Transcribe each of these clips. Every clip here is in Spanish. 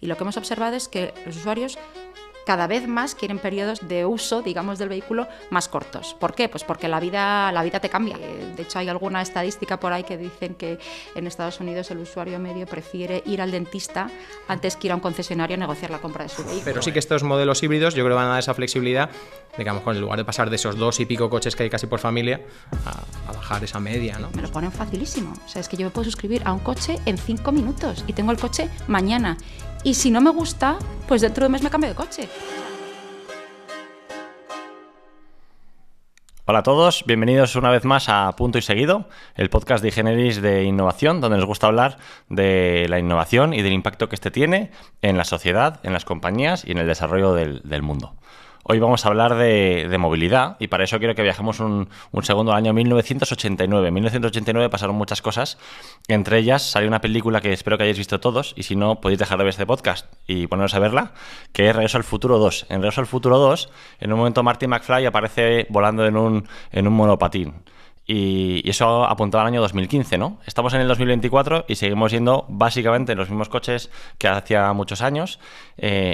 Y lo que hemos observado es que los usuarios cada vez más quieren periodos de uso, digamos, del vehículo más cortos. ¿Por qué? Pues porque la vida te cambia. De hecho, hay alguna estadística por ahí que dicen que en Estados Unidos el usuario medio prefiere ir al dentista antes que ir a un concesionario a negociar la compra de su vehículo. Pero sí que estos modelos híbridos yo creo que van a dar esa flexibilidad de que a lo mejor en lugar de pasar de esos 2 y pico coches que hay casi por familia a bajar esa media, ¿no? Me lo ponen facilísimo. O sea, es que yo me puedo suscribir a un coche en 5 minutos y tengo el coche mañana. Y si no me gusta, pues dentro de un mes me cambio de coche. Hola a todos, bienvenidos una vez más a Punto y Seguido, el podcast de iGeneris de innovación, donde nos gusta hablar de la innovación y del impacto que este tiene en la sociedad, en las compañías y en el desarrollo del mundo. Hoy vamos a hablar de movilidad y para eso quiero que viajemos un segundo al año 1989. En 1989 pasaron muchas cosas, entre ellas salió una película que espero que hayáis visto todos y si no podéis dejar de ver este podcast y poneros a verla, que es Regreso al Futuro 2. En Regreso al Futuro 2, en un momento Marty McFly aparece volando en un monopatín. Y eso apuntaba al año 2015, ¿no? Estamos en el 2024 y seguimos yendo básicamente en los mismos coches que hacía muchos años.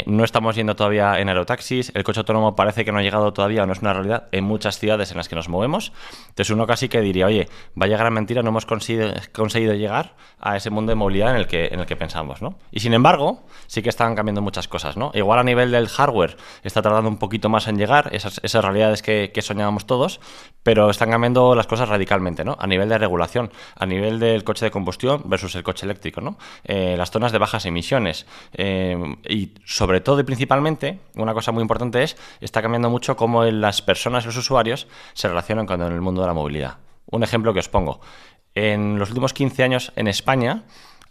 No estamos yendo todavía en aerotaxis. El coche autónomo parece que no ha llegado todavía o no es una realidad en muchas ciudades en las que nos movemos. Entonces uno casi que diría, oye, vaya gran mentira, no hemos conseguido llegar a ese mundo de movilidad en el que pensamos, ¿no? Y sin embargo, sí que están cambiando muchas cosas, ¿no? Igual a nivel del hardware está tardando un poquito más en llegar, esas realidades que soñábamos todos, pero están cambiando las cosas radicalmente, ¿no? A nivel de regulación, a nivel del coche de combustión versus el coche eléctrico, ¿no? Las zonas de bajas emisiones y sobre todo y principalmente, una cosa muy importante está cambiando mucho cómo las personas y los usuarios se relacionan con el mundo de la movilidad. Un ejemplo que os pongo. En los últimos 15 años en España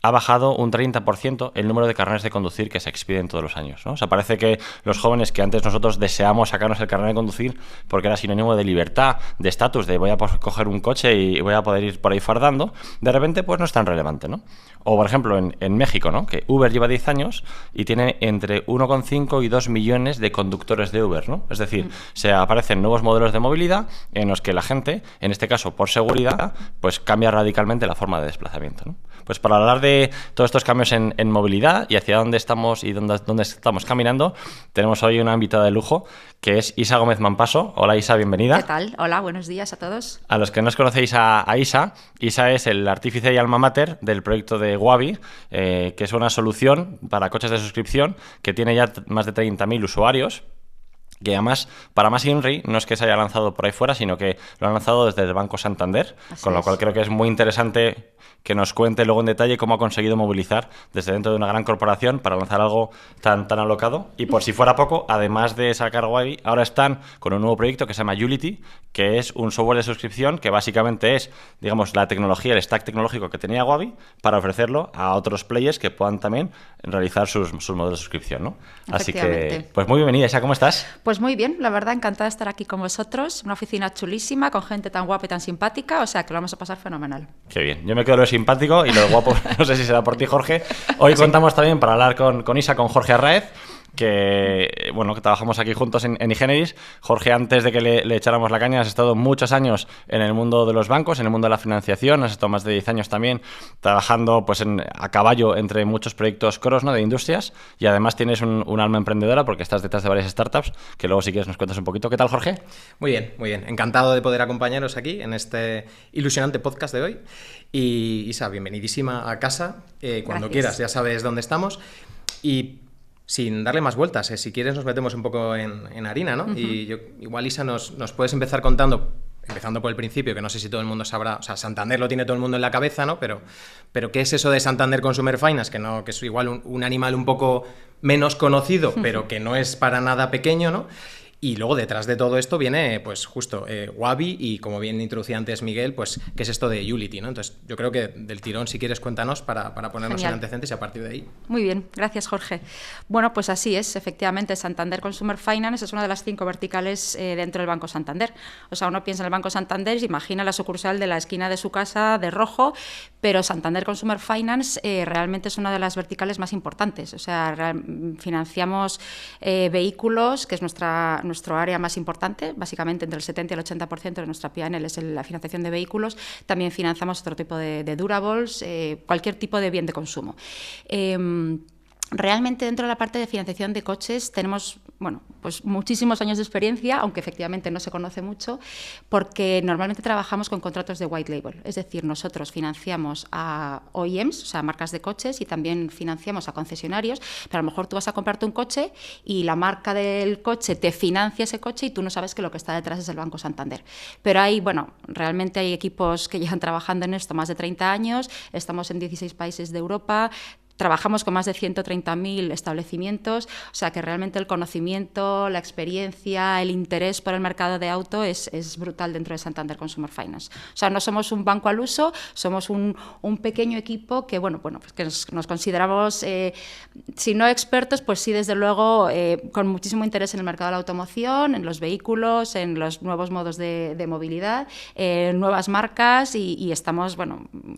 ha bajado un 30% el número de carnets de conducir que se expiden todos los años, ¿no? O sea, parece que los jóvenes que antes nosotros deseamos sacarnos el carnet de conducir porque era sinónimo de libertad, de estatus, de voy a coger un coche y voy a poder ir por ahí fardando, de repente pues no es tan relevante, ¿no? O por ejemplo en México, ¿no? Que Uber lleva 10 años y tiene entre 1,5 y 2 millones de conductores de Uber, ¿no? Es decir, se aparecen nuevos modelos de movilidad en los que la gente, en este caso por seguridad, pues cambia radicalmente la forma de desplazamiento, ¿no? Pues para hablar de todos estos cambios en movilidad y hacia dónde estamos y dónde estamos caminando, tenemos hoy una invitada de lujo que es Isa Gómez Mampaso. Hola Isa, bienvenida. ¿Qué tal? Hola, buenos días a todos. A los que no os conocéis a Isa, Isa es el artífice y alma mater del proyecto de Waabi, que es una solución para coches de suscripción que tiene ya más de 30.000 usuarios. Que además, para más INRI, no es que se haya lanzado por ahí fuera, sino que lo han lanzado desde el Banco Santander, con lo cual creo que es muy interesante que nos cuente luego en detalle cómo ha conseguido movilizar desde dentro de una gran corporación para lanzar algo tan alocado. Y por si fuera poco, además de sacar Waabi, ahora están con un nuevo proyecto que se llama Unity, que es un software de suscripción que básicamente es, digamos, la tecnología, el stack tecnológico que tenía Waabi para ofrecerlo a otros players que puedan también realizar sus modelos de suscripción, ¿no? Así que, pues muy bienvenida, Isa, ¿cómo estás? Pues muy bien, la verdad, encantada de estar aquí con vosotros. Una oficina chulísima, con gente tan guapa y tan simpática, o sea que lo vamos a pasar fenomenal. Qué bien, yo me quedo lo simpático y lo guapo, no sé si será por ti, Jorge. Hoy contamos también para hablar con Isa, con Jorge Arraez, que trabajamos aquí juntos en iGeneris. Jorge, antes de que le echáramos la caña, has estado muchos años en el mundo de los bancos, en el mundo de la financiación, has estado más de 10 años también trabajando pues a caballo entre muchos proyectos cross, ¿no? De industrias, y además tienes un alma emprendedora porque estás detrás de varias startups, que luego si quieres nos cuentas un poquito. ¿Qué tal, Jorge? Muy bien, muy bien. Encantado de poder acompañaros aquí en este ilusionante podcast de hoy. Y Isa, bienvenidísima a casa. Cuando quieras, ya sabes dónde estamos. Y sin darle más vueltas, si quieres nos metemos un poco en harina, ¿no? Uh-huh. Y igual, Isa, nos puedes empezar contando, empezando por el principio, que no sé si todo el mundo sabrá, o sea, Santander lo tiene todo el mundo en la cabeza, ¿no? Pero ¿qué es eso de Santander Consumer Finance? Que es igual un animal un poco menos conocido, pero que no es para nada pequeño, ¿no? Y luego detrás de todo esto viene, pues justo, Waabi y, como bien introducía antes Miguel, pues qué es esto de Unity, ¿no? Entonces yo creo que del tirón, si quieres, cuéntanos para ponernos en antecedentes y a partir de ahí. Muy bien, gracias, Jorge. Bueno, pues así es, efectivamente, Santander Consumer Finance es una de las 5 verticales dentro del Banco Santander. O sea, uno piensa en el Banco Santander y se imagina la sucursal de la esquina de su casa de rojo, pero Santander Consumer Finance realmente es una de las verticales más importantes. O sea, financiamos vehículos, que es nuestro área más importante, básicamente entre el 70 y el 80% de nuestra P&L es la financiación de vehículos. También financiamos otro tipo de durables, cualquier tipo de bien de consumo. Realmente dentro de la parte de financiación de coches tenemos, bueno, pues muchísimos años de experiencia, aunque efectivamente no se conoce mucho, porque normalmente trabajamos con contratos de white label. Es decir, nosotros financiamos a OEMs, o sea, marcas de coches, y también financiamos a concesionarios, pero a lo mejor tú vas a comprarte un coche y la marca del coche te financia ese coche y tú no sabes que lo que está detrás es el Banco Santander. Pero realmente hay equipos que llevan trabajando en esto más de 30 años, estamos en 16 países de Europa. Trabajamos con más de 130.000 establecimientos, o sea que realmente el conocimiento, la experiencia, el interés por el mercado de auto es brutal dentro de Santander Consumer Finance. O sea, no somos un banco al uso, somos un pequeño equipo que, pues que nos consideramos, si no expertos, pues sí, desde luego, con muchísimo interés en el mercado de la automoción, en los vehículos, en los nuevos modos de movilidad, nuevas marcas y estamos,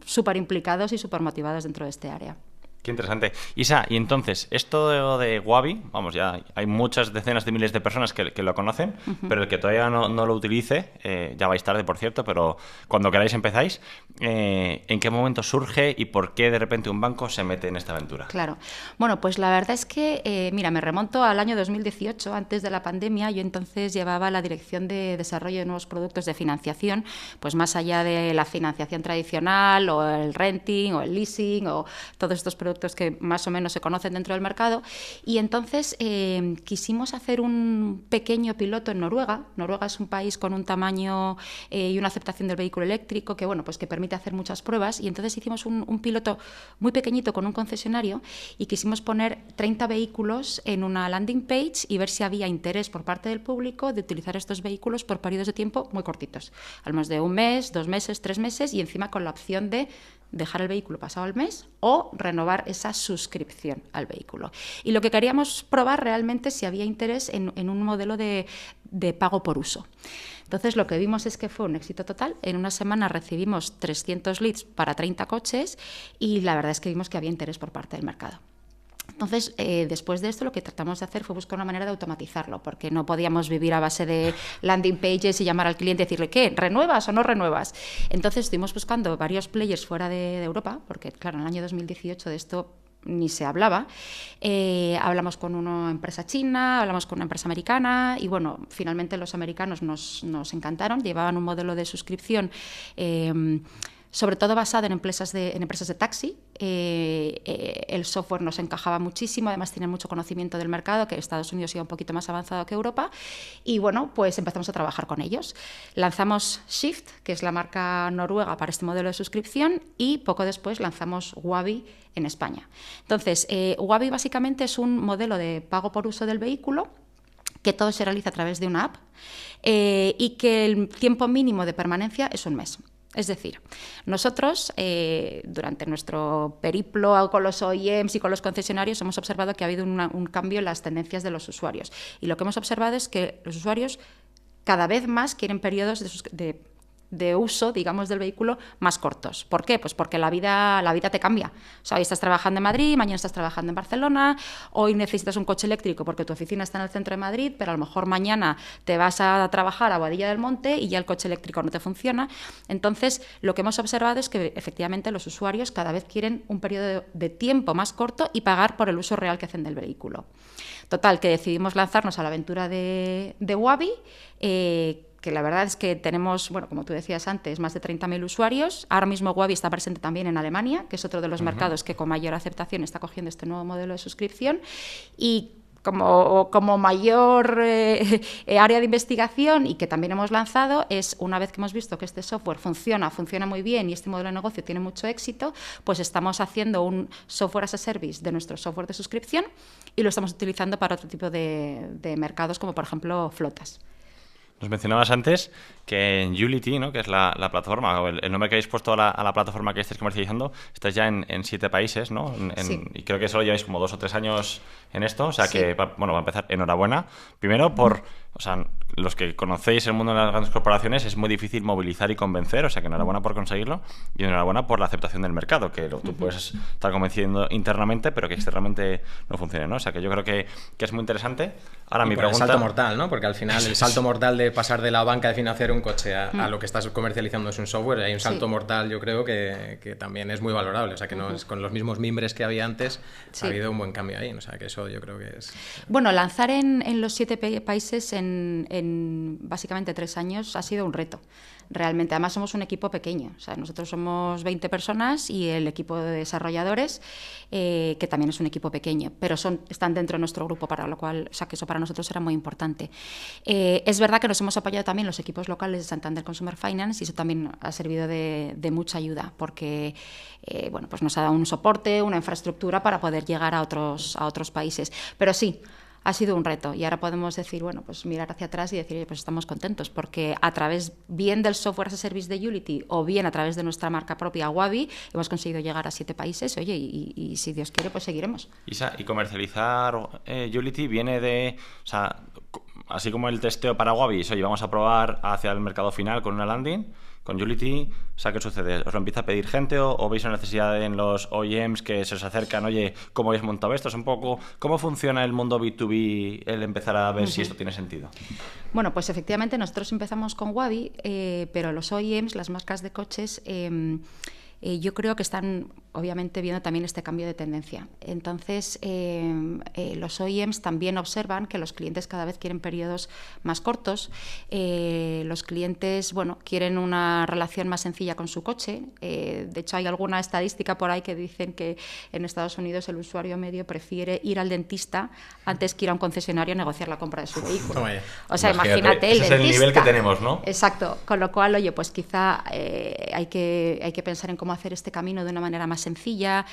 súper implicados y súper motivados dentro de este área. Qué interesante. Isa, y entonces, esto de Wabi, ya hay muchas decenas de miles de personas que lo conocen, pero el que todavía no lo utilice, ya vais tarde, por cierto, pero cuando queráis empezáis, ¿en qué momento surge y por qué de repente un banco se mete en esta aventura? Claro. Bueno, pues la verdad es que, me remonto al año 2018, antes de la pandemia. Yo entonces llevaba la dirección de desarrollo de nuevos productos de financiación, pues más allá de la financiación tradicional o el renting o el leasing o todos estos productos que más o menos se conocen dentro del mercado, y entonces quisimos hacer un pequeño piloto en Noruega. Noruega es un país con un tamaño y una aceptación del vehículo eléctrico que, pues que permite hacer muchas pruebas, y entonces hicimos un piloto muy pequeñito con un concesionario y quisimos poner 30 vehículos en una landing page y ver si había interés por parte del público de utilizar estos vehículos por periodos de tiempo muy cortitos, al menos de 1 mes, 2 meses, 3 meses, y encima con la opción de dejar el vehículo pasado el mes o renovar esa suscripción al vehículo. Y lo que queríamos probar realmente si había interés en un modelo de pago por uso. Entonces lo que vimos es que fue un éxito total. En una semana recibimos 300 leads para 30 coches y la verdad es que vimos que había interés por parte del mercado. Entonces, después de esto, lo que tratamos de hacer fue buscar una manera de automatizarlo, porque no podíamos vivir a base de landing pages y llamar al cliente y decirle, ¿qué? ¿Renuevas o no renuevas? Entonces, estuvimos buscando varios players fuera de Europa, porque, claro, en el año 2018 de esto ni se hablaba. Hablamos con una empresa china, hablamos con una empresa americana y, finalmente los americanos nos encantaron. Llevaban un modelo de suscripción sobre todo basado en empresas de taxi. El software nos encajaba muchísimo, además tienen mucho conocimiento del mercado, que Estados Unidos iba un poquito más avanzado que Europa, y pues empezamos a trabajar con ellos. Lanzamos Shift, que es la marca noruega para este modelo de suscripción, y poco después lanzamos Wabi en España. Entonces, Wabi básicamente es un modelo de pago por uso del vehículo, que todo se realiza a través de una app, y que el tiempo mínimo de permanencia es 1 mes. Es decir, nosotros, durante nuestro periplo con los OEMs y con los concesionarios, hemos observado que ha habido un cambio en las tendencias de los usuarios. Y lo que hemos observado es que los usuarios cada vez más quieren periodos de uso, digamos, del vehículo más cortos. ¿Por qué? Pues porque la vida te cambia. O sea, hoy estás trabajando en Madrid, mañana estás trabajando en Barcelona, hoy necesitas un coche eléctrico porque tu oficina está en el centro de Madrid, pero a lo mejor mañana te vas a trabajar a Boadilla del Monte y ya el coche eléctrico no te funciona. Entonces, lo que hemos observado es que efectivamente los usuarios cada vez quieren un periodo de tiempo más corto y pagar por el uso real que hacen del vehículo. Total, que decidimos lanzarnos a la aventura de Wabi, que la verdad es que tenemos, como tú decías antes, más de 30.000 usuarios. Ahora mismo Wabi está presente también en Alemania, que es otro de los mercados que con mayor aceptación está cogiendo este nuevo modelo de suscripción. Y como mayor área de investigación, y que también hemos lanzado, es una vez que hemos visto que este software funciona muy bien y este modelo de negocio tiene mucho éxito, pues estamos haciendo un software as a service de nuestro software de suscripción y lo estamos utilizando para otro tipo de mercados, como por ejemplo flotas. Nos mencionabas antes que en Ulity, ¿no?, que es la plataforma, o el nombre que habéis puesto a la plataforma que estáis comercializando, estáis ya en 7 países, ¿no? Sí. Y creo que solo lleváis como 2 o 3 años en esto, o sea Sí. que, bueno, va a empezar, enhorabuena. Primero por, o sea, los que conocéis el mundo de las grandes corporaciones, es muy difícil movilizar y convencer, o sea que enhorabuena por conseguirlo, y enhorabuena por la aceptación del mercado, que tú puedes estar convenciendo internamente, pero que externamente no funcione, ¿no? O sea que yo creo que es muy interesante. Ahora y mi por pregunta... el salto mortal, ¿no? Porque al final el salto mortal de pasar de la banca de financiar un coche a lo que estás comercializando es un software, hay un salto mortal, yo creo que también es muy valorable. O sea, que no es con los mismos mimbres que había antes, ha habido un buen cambio ahí. O sea, que eso yo creo que es... Bueno, lanzar en los 7 países en básicamente 3 años ha sido un reto. Realmente, además somos un equipo pequeño, o sea, nosotros somos 20 personas y el equipo de desarrolladores, que también es un equipo pequeño, pero están dentro de nuestro grupo, para lo cual, o sea, que eso para nosotros era muy importante. Es verdad que nos hemos apoyado también los equipos locales de Santander Consumer Finance y eso también ha servido de mucha ayuda, porque bueno, pues nos ha dado un soporte, una infraestructura para poder llegar a otros países. Pero sí, ha sido un reto y ahora podemos decir, bueno, pues mirar hacia atrás y decir, oye, pues estamos contentos porque a través bien del software as a service de Unity o bien a través de nuestra marca propia Wabi hemos conseguido llegar a 7 países, oye, y si Dios quiere, pues seguiremos. Isa, y comercializar Unity viene de, o sea, así como el testeo para Wabi, oye, vamos a probar hacia el mercado final con una landing. Con Unity, o sea, ¿qué sucede? ¿Os lo empieza a pedir gente o veis una necesidad en los OEMs que se os acercan? Oye, ¿cómo habéis montado esto? Es un poco, ¿cómo funciona el mundo B2B, el empezar a ver si esto tiene sentido? Bueno, pues efectivamente nosotros empezamos con Wabi, pero los OEMs, las marcas de coches, yo creo que están obviamente viendo también este cambio de tendencia. Entonces, los OEMs también observan que los clientes cada vez quieren periodos más cortos, los clientes, bueno, quieren una relación más sencilla con su coche. De hecho, hay alguna estadística por ahí que dicen que en Estados Unidos el usuario medio prefiere ir al dentista antes que ir a un concesionario a negociar la compra de su vehículo. O sea, imagínate el ese dentista. Es el nivel que tenemos, ¿no? Exacto. Con lo cual, oye, pues quizá hay que pensar en cómo hacer este camino de una manera más sencilla,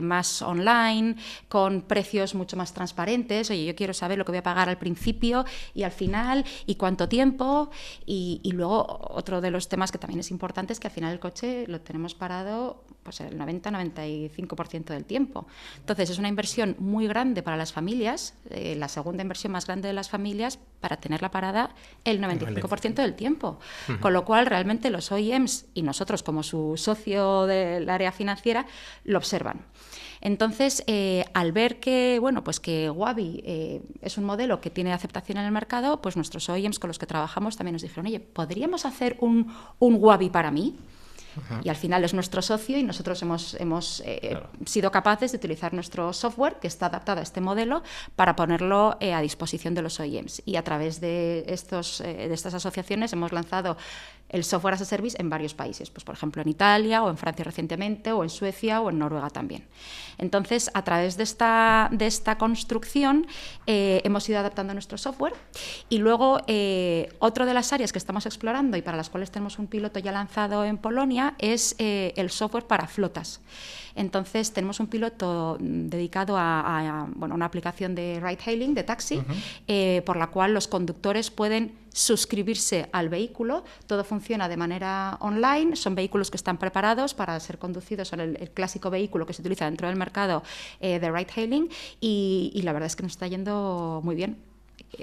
más online, con precios mucho más transparentes. Oye, yo quiero saber lo que voy a pagar al principio y al final y cuánto tiempo. Y luego otro de los temas que también es importante es que al final el coche lo tenemos parado pues el 90-95% del tiempo. Entonces es una inversión muy grande para las familias, la segunda inversión más grande de las familias para tenerla parada el 95% del tiempo. Con lo cual realmente los OEMs y nosotros como su socio del área financiera lo observan. Entonces, al ver que, bueno, pues que Wabi es un modelo que tiene aceptación en el mercado, pues nuestros OEMs con los que trabajamos también nos dijeron, oye, ¿podríamos hacer un Wabi para mí? Y al final es nuestro socio y nosotros hemos claro, sido capaces de utilizar nuestro software que está adaptado a este modelo para ponerlo a disposición de los OEMs. Y a través de estas asociaciones hemos lanzado el software as a service en varios países, pues por ejemplo en Italia o en Francia recientemente o en Suecia o en Noruega también. Entonces, a través de esta construcción hemos ido adaptando nuestro software y luego otra de las áreas que estamos explorando y para las cuales tenemos un piloto ya lanzado en Polonia es el software para flotas. Entonces, tenemos un piloto dedicado a una aplicación de ride-hailing, de taxi, por la cual los conductores pueden suscribirse al vehículo. Todo funciona de manera online, son vehículos que están preparados para ser conducidos, son el clásico vehículo que se utiliza dentro del mercado de ride-hailing y la verdad es que nos está yendo muy bien.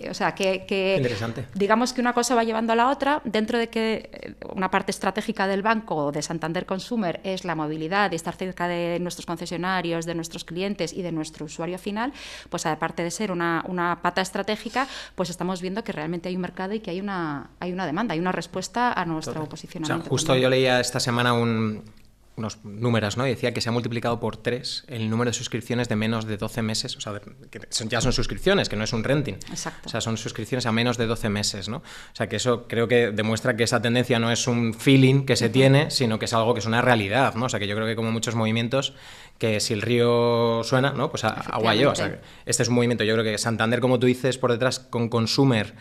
O sea, que interesante. Digamos que una cosa va llevando a la otra, dentro de que una parte estratégica del banco de Santander Consumer es la movilidad y estar cerca de nuestros concesionarios, de nuestros clientes y de nuestro usuario final, pues aparte de ser una pata estratégica, pues estamos viendo que realmente hay un mercado y que hay una demanda, hay una respuesta a nuestro posicionamiento. O sea, justo también. Yo leía esta semana unos números, ¿no? Y decía que se ha multiplicado por 3 el número de suscripciones de menos de 12 meses, o sea, que ya son suscripciones, que no es un renting. Exacto. O sea, son suscripciones a menos de 12 meses, ¿no? O sea, que eso creo que demuestra que esa tendencia no es un feeling que se tiene, sino que es algo que es una realidad, ¿no? O sea, que yo creo que como muchos movimientos, que si el río suena, ¿no? Pues agua lleva. O sea, este es un movimiento, yo creo que Santander, como tú dices, por detrás con Consumer,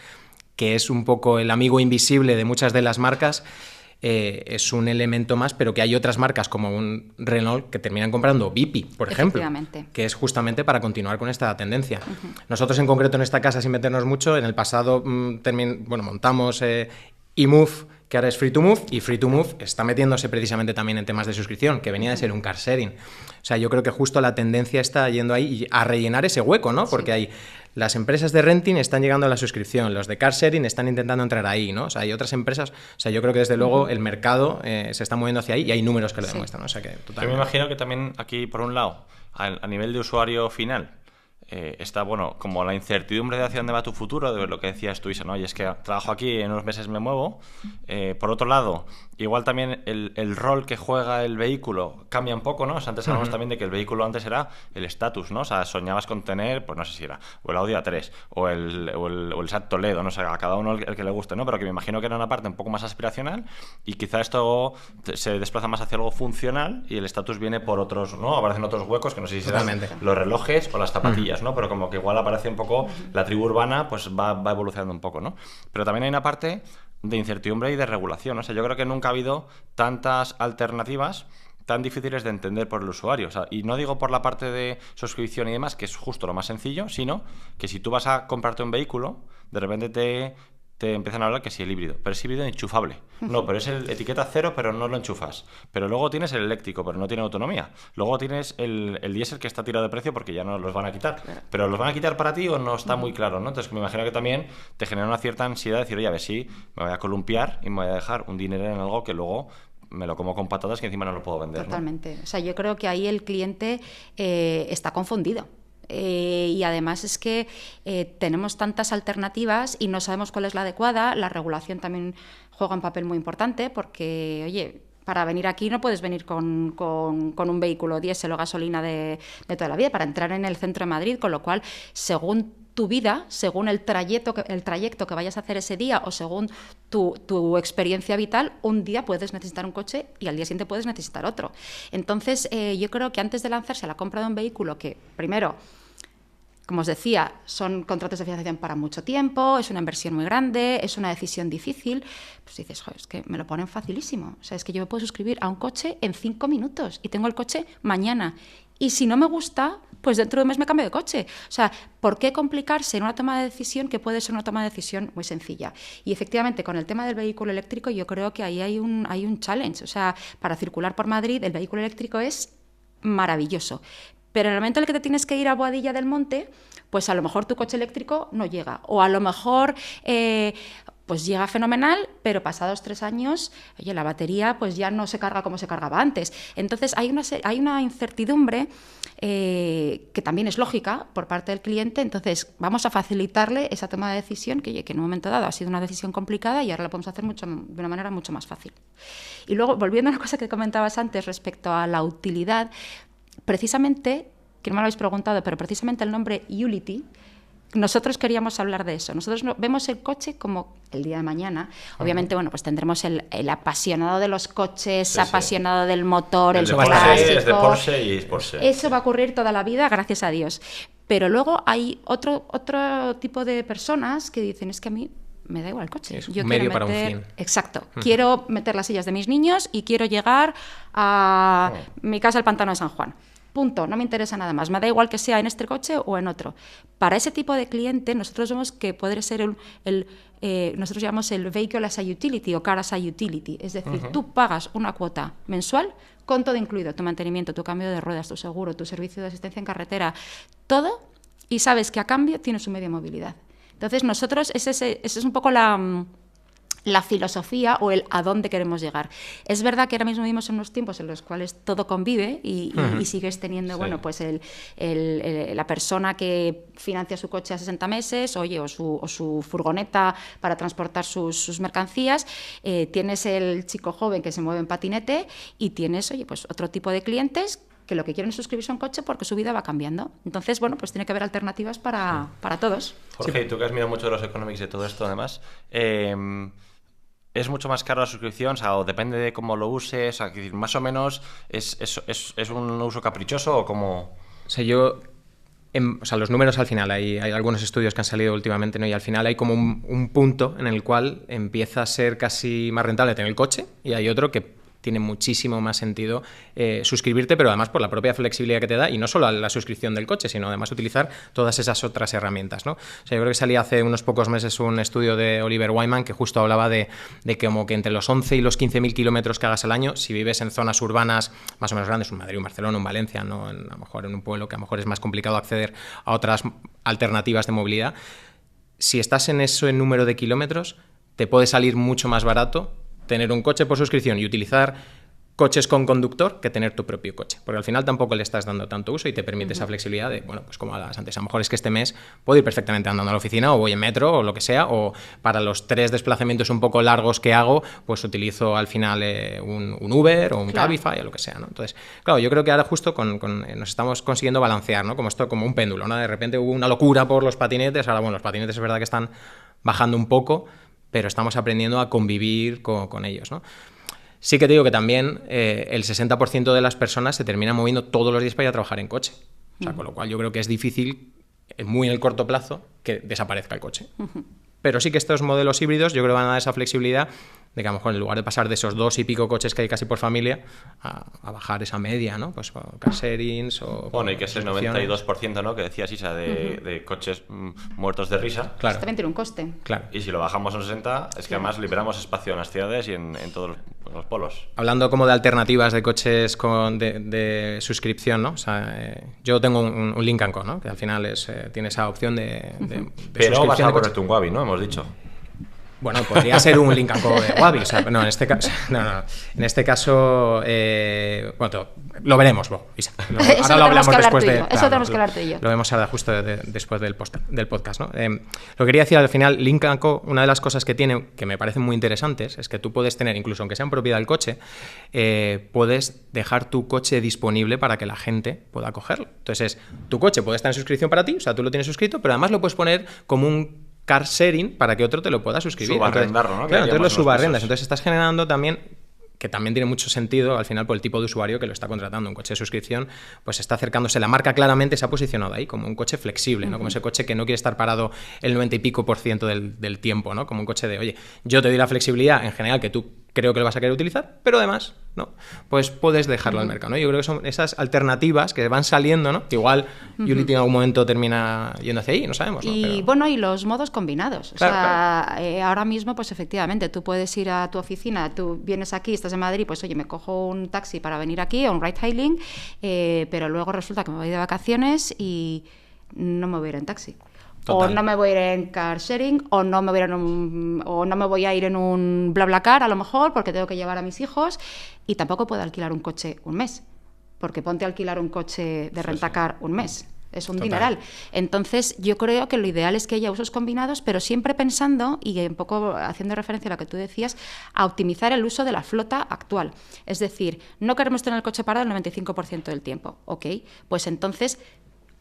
que es un poco el amigo invisible de muchas de las marcas, es un elemento más, pero que hay otras marcas como un Renault que terminan comprando Bipi, por ejemplo, que es justamente para continuar con esta tendencia. Nosotros en concreto en esta casa, sin meternos mucho, en el pasado montamos eMove, que ahora es Free to Move, y Free to Move está metiéndose precisamente también en temas de suscripción, que venía de ser un car sharing. O sea, yo creo que justo la tendencia está yendo ahí a rellenar ese hueco, ¿no? Porque hay las empresas de renting están llegando a la suscripción, los de car sharing están intentando entrar ahí, ¿no? O sea, hay otras empresas, o sea, yo creo que desde luego el mercado se está moviendo hacia ahí y hay números que lo demuestran, ¿no? O sea, que totalmente. Yo me imagino que también aquí, por un lado, a nivel de usuario final, está, bueno, como la incertidumbre de hacia dónde va tu futuro, de lo que decías tú, Isa, ¿no? Y es que trabajo aquí, en unos meses me muevo. Por otro lado, igual también el rol que juega el vehículo cambia un poco, ¿no? O sea, antes hablamos también de que el vehículo antes era el estatus, ¿no? O sea, soñabas con tener, pues no sé si era, o el Audi A3, o el Seat Toledo, no sé, a cada uno el que le guste, ¿no? Pero que me imagino que era una parte un poco más aspiracional y quizá esto se desplaza más hacia algo funcional y el estatus viene por otros, ¿no? Aparecen otros huecos que no sé si serán los relojes o las zapatillas, ¿no? Pero como que igual aparece un poco la tribu urbana, pues va evolucionando un poco, ¿no? Pero también hay una parte de incertidumbre y de regulación. O sea, yo creo que nunca ha habido tantas alternativas tan difíciles de entender por el usuario. O sea, y no digo por la parte de suscripción y demás, que es justo lo más sencillo, sino que si tú vas a comprarte un vehículo, de repente te empiezan a hablar que sí, el híbrido, pero es híbrido enchufable. No, pero es el etiqueta 0, pero no lo enchufas. Pero luego tienes el eléctrico, pero no tiene autonomía. Luego tienes el diésel que está tirado de precio porque ya no los van a quitar. Claro. Pero ¿los van a quitar para ti o no está muy claro, ¿no? Entonces me imagino que también te genera una cierta ansiedad de decir, oye, a ver si me voy a columpiar y me voy a dejar un dinero en algo que luego me lo como con patatas que encima no lo puedo vender. Totalmente. ¿no? O sea, yo creo que ahí el cliente está confundido. Y además es que tenemos tantas alternativas y no sabemos cuál es la adecuada. La regulación también juega un papel muy importante porque, oye, para venir aquí no puedes venir con un vehículo diésel o gasolina de toda la vida para entrar en el centro de Madrid, con lo cual, según tu vida, según el trayecto que vayas a hacer ese día o según tu experiencia vital, un día puedes necesitar un coche y al día siguiente puedes necesitar otro. Entonces, yo creo que antes de lanzarse a la compra de un vehículo que, primero, como os decía, son contratos de financiación para mucho tiempo, es una inversión muy grande, es una decisión difícil, pues dices, joder, es que me lo ponen facilísimo. O sea, es que yo me puedo suscribir a un coche en 5 minutos y tengo el coche mañana. Y si no me gusta, pues dentro de un mes me cambio de coche. O sea, ¿por qué complicarse en una toma de decisión que puede ser una toma de decisión muy sencilla? Y efectivamente, con el tema del vehículo eléctrico, yo creo que ahí hay un challenge. O sea, para circular por Madrid, el vehículo eléctrico es maravilloso. Pero en el momento en el que te tienes que ir a Boadilla del Monte, pues a lo mejor tu coche eléctrico no llega. O a lo mejor pues llega fenomenal, pero pasados 3 años, oye, la batería pues ya no se carga como se cargaba antes. Entonces hay una incertidumbre que también es lógica por parte del cliente. Entonces vamos a facilitarle esa toma de decisión que en un momento dado ha sido una decisión complicada y ahora la podemos hacer de una manera mucho más fácil. Y luego, volviendo a una cosa que comentabas antes respecto a la utilidad, precisamente, que no me lo habéis preguntado, pero precisamente el nombre Ulity, nosotros queríamos hablar de eso. Nosotros vemos el coche como el día de mañana. Obviamente, bueno, pues tendremos el apasionado de los coches, sí, apasionado del motor, el clásico. Es de Porsche y es Porsche. Eso va a ocurrir toda la vida, gracias a Dios. Pero luego hay otro tipo de personas que dicen, es que a mí me da igual el coche. Es un medio para un fin. Exacto. Quiero meter las sillas de mis niños y quiero llegar a mi casa al Pantano de San Juan. Punto, no me interesa nada más. Me da igual que sea en este coche o en otro. Para ese tipo de cliente, nosotros vemos que puede ser nosotros llamamos el Vehicle as a Utility o Car as a Utility. Es decir, tú pagas una cuota mensual con todo incluido, tu mantenimiento, tu cambio de ruedas, tu seguro, tu servicio de asistencia en carretera, todo, y sabes que a cambio tienes un medio de movilidad. Entonces, nosotros, esa es un poco la filosofía o el a dónde queremos llegar. Es verdad que ahora mismo vivimos en unos tiempos en los cuales todo convive y sigues teniendo, sí, bueno, pues la persona que financia su coche a 60 meses, oye, o su furgoneta para transportar sus mercancías, tienes el chico joven que se mueve en patinete y tienes, oye, pues otro tipo de clientes que lo que quieren es suscribirse a un coche porque su vida va cambiando. Entonces, bueno, pues tiene que haber alternativas para todos. Jorge, sí. Tú que has mirado mucho de los economics de todo esto, además, ¿es mucho más caro la suscripción? O depende de cómo lo uses, más o menos, ¿es un uso caprichoso o cómo...? O sea, los números al final, hay algunos estudios que han salido últimamente, ¿no? Y al final hay como un punto en el cual empieza a ser casi más rentable tener el coche y hay otro que tiene muchísimo más sentido suscribirte, pero además por la propia flexibilidad que te da, y no solo a la suscripción del coche, sino además utilizar todas esas otras herramientas, ¿no? O sea, yo creo que salía hace unos pocos meses un estudio de Oliver Wyman que justo hablaba de como que entre los 11 y los 15.000 kilómetros que hagas al año, si vives en zonas urbanas más o menos grandes, un Madrid, un Barcelona, un Valencia, ¿no? A lo mejor en un pueblo que a lo mejor es más complicado acceder a otras alternativas de movilidad, si estás en ese número de kilómetros, te puede salir mucho más barato tener un coche por suscripción y utilizar coches con conductor que tener tu propio coche, porque al final tampoco le estás dando tanto uso y te permite esa flexibilidad de, bueno, pues como hablabas antes, a lo mejor es que este mes puedo ir perfectamente andando a la oficina o voy en metro o lo que sea, o para los 3 desplazamientos un poco largos que hago, pues utilizo al final un Uber o un Cabify o lo que sea, ¿no? Entonces, claro, yo creo que ahora justo nos estamos consiguiendo balancear, ¿no? Como esto, como un péndulo, ¿no? De repente hubo una locura por los patinetes, ahora, bueno, los patinetes es verdad que están bajando un poco, pero estamos aprendiendo a convivir con ellos, ¿no? Sí que te digo que también el 60% de las personas se terminan moviendo todos los días para ir a trabajar en coche. O sea, con lo cual yo creo que es difícil, muy en el corto plazo, que desaparezca el coche. Pero sí que estos modelos híbridos yo creo que van a dar esa flexibilidad de que a lo mejor en lugar de pasar de esos 2 y pico coches que hay casi por familia a bajar esa media, ¿no? Pues car sharings o... Bueno, y que es el 92%, ¿no? Que decías, Isa, de coches muertos de risa. Claro. También tiene un coste. Claro. Y si lo bajamos a un 60, es que además liberamos espacio en las ciudades y en todos los polos. Hablando como de alternativas de coches de suscripción, ¿no? O sea, yo tengo un Lynk & Co, ¿no? Que al final tiene esa opción de Pero vas a ponerte un Wabi, ¿no? Hemos dicho. Bueno, podría ser un Lynk & Co de Wabi, o sea, no, en este caso, en este caso, bueno, lo veremos, Isa. Ahora lo hablamos después de... Eso tenemos que hablar tú y yo. Lo vemos ahora justo después del podcast, ¿no? Lo que quería decir al final, Lynk & Co, una de las cosas que tiene, que me parecen muy interesantes, es que tú puedes tener, incluso aunque sea en propiedad del coche, puedes dejar tu coche disponible para que la gente pueda cogerlo. Entonces, tu coche puede estar en suscripción para ti, o sea, tú lo tienes suscrito, pero además lo puedes poner como un car sharing para que otro te lo pueda suscribir. Subarrendarlo, ¿no? Claro, entonces lo subarrendas. Entonces estás generando también, que también tiene mucho sentido al final por el tipo de usuario que lo está contratando. Un coche de suscripción, pues está acercándose, la marca claramente se ha posicionado ahí como un coche flexible, ¿no? Como ese coche que no quiere estar parado el 90 y pico % del tiempo, ¿no? Como un coche de, oye, yo te doy la flexibilidad en general que tú creo que lo vas a querer utilizar, pero además, ¿no? Pues puedes dejarlo al mercado, ¿no? Yo creo que son esas alternativas que van saliendo, ¿no? Que igual Unity en algún momento termina yendo hacia ahí, no sabemos, ¿no? Y bueno, y los modos combinados. Ahora mismo, pues efectivamente, tú puedes ir a tu oficina, tú vienes aquí, estás en Madrid, pues oye, me cojo un taxi para venir aquí, o un ride-hailing, pero luego resulta que me voy de vacaciones y no me voy a ir en taxi. Total. O no me voy a ir en car sharing, o no me voy a ir en un BlaBlaCar a lo mejor, porque tengo que llevar a mis hijos, y tampoco puedo alquilar un coche un mes, porque ponte a alquilar un coche de rentacar un mes. Es un dineral. Entonces, yo creo que lo ideal es que haya usos combinados, pero siempre pensando, y un poco haciendo referencia a lo que tú decías, a optimizar el uso de la flota actual. Es decir, no queremos tener el coche parado el 95% del tiempo. Ok, pues entonces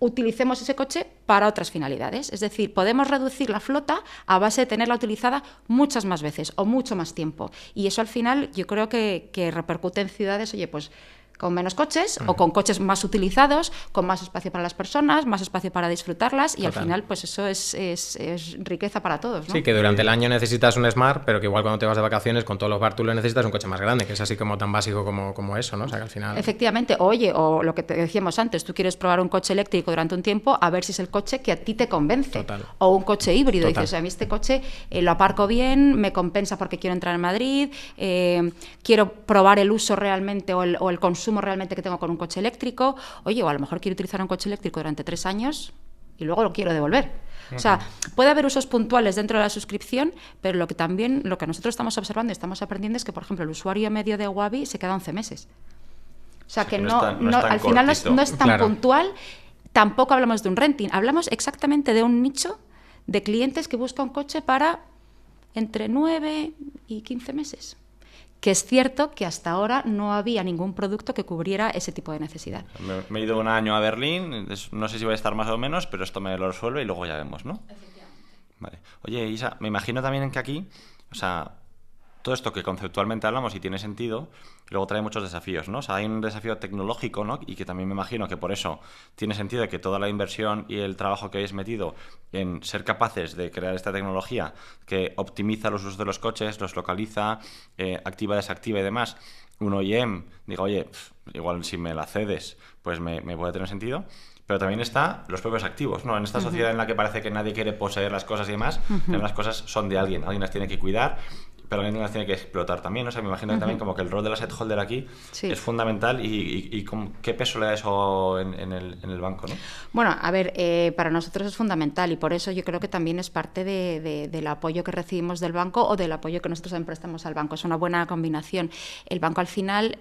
utilicemos ese coche para otras finalidades. Es decir, podemos reducir la flota a base de tenerla utilizada muchas más veces o mucho más tiempo. Y eso al final yo creo que repercute en ciudades, oye, pues con menos coches o con coches más utilizados, con más espacio para las personas, más espacio para disfrutarlas y al final pues eso es riqueza para todos, ¿no? Sí, que durante el año necesitas un Smart, pero que igual cuando te vas de vacaciones con todos los bártulos necesitas un coche más grande, que es así como tan básico como eso, ¿no? O sea, que al final... Efectivamente, oye, o lo que te decíamos antes, tú quieres probar un coche eléctrico durante un tiempo a ver si es el coche que a ti te convence. Total. O un coche híbrido. Total. Dices, a mí este coche lo aparco bien, me compensa porque quiero entrar en Madrid, quiero probar el uso realmente o el consumo realmente que tengo con un coche eléctrico. Oye, o a lo mejor quiero utilizar un coche eléctrico durante 3 años y luego lo quiero devolver. O sea, puede haber usos puntuales dentro de la suscripción, pero lo que nosotros estamos observando y estamos aprendiendo es que, por ejemplo, el usuario medio de Wabi se queda 11 meses. O sea, que al final no es tan puntual. Tampoco hablamos de un renting, hablamos exactamente de un nicho de clientes que busca un coche para entre 9 y 15 meses. Que es cierto que hasta ahora no había ningún producto que cubriera ese tipo de necesidad. Me he ido un año a Berlín, no sé si voy a estar más o menos, pero esto me lo resuelve y luego ya vemos, ¿no? Efectivamente. Vale. Oye, Isa, me imagino también que aquí, o sea, todo esto que conceptualmente hablamos y tiene sentido, luego trae muchos desafíos, ¿no? O sea, hay un desafío tecnológico, ¿no? Y que también me imagino que por eso tiene sentido que toda la inversión y el trabajo que habéis metido en ser capaces de crear esta tecnología que optimiza los usos de los coches, los localiza, activa, desactiva y demás, un OEM, digo, oye, igual si me la cedes, pues me puede tener sentido. Pero también está los propios activos, ¿no? En esta sociedad en la que parece que nadie quiere poseer las cosas y demás, las cosas son de alguien las tiene que cuidar. pero alguien las tiene que explotar también, ¿no? O sea, me imagino que también como que el rol del asset holder aquí es fundamental y ¿qué peso le da eso en el banco, ¿no? Bueno, a ver, para nosotros es fundamental y por eso yo creo que también es parte del apoyo que recibimos del banco o del apoyo que nosotros también prestamos al banco. Es una buena combinación. El banco al final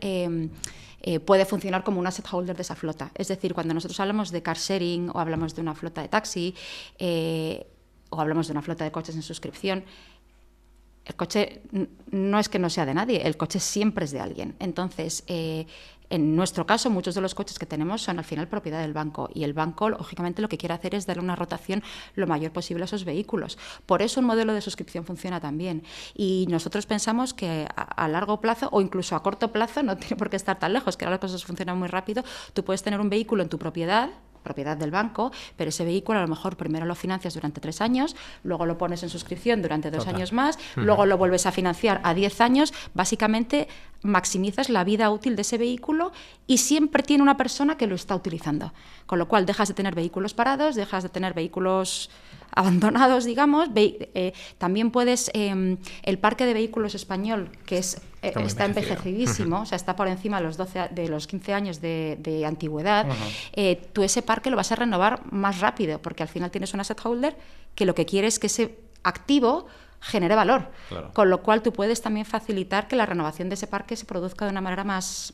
puede funcionar como un asset holder de esa flota. Es decir, cuando nosotros hablamos de car sharing o hablamos de una flota de taxi o hablamos de una flota de coches en suscripción, el coche no es que no sea de nadie, el coche siempre es de alguien. Entonces, en nuestro caso, muchos de los coches que tenemos son al final propiedad del banco y el banco, lógicamente, lo que quiere hacer es darle una rotación lo mayor posible a esos vehículos. Por eso un modelo de suscripción funciona tan bien. Y nosotros pensamos que a largo plazo o incluso a corto plazo, no tiene por qué estar tan lejos, que ahora las cosas funcionan muy rápido, tú puedes tener un vehículo en tu propiedad del banco, pero ese vehículo a lo mejor primero lo financias durante 3 años, luego lo pones en suscripción durante 2 años más, luego lo vuelves a financiar a 10 años, básicamente maximizas la vida útil de ese vehículo y siempre tiene una persona que lo está utilizando, con lo cual dejas de tener vehículos parados, dejas de tener vehículos abandonados, digamos. También puedes, el parque de vehículos español, que está envejecidísimo, o sea, está por encima de los 15 años de antigüedad, tú ese parque lo vas a renovar más rápido, porque al final tienes un asset holder que lo que quiere es que ese activo genere valor, con lo cual tú puedes también facilitar que la renovación de ese parque se produzca de una manera más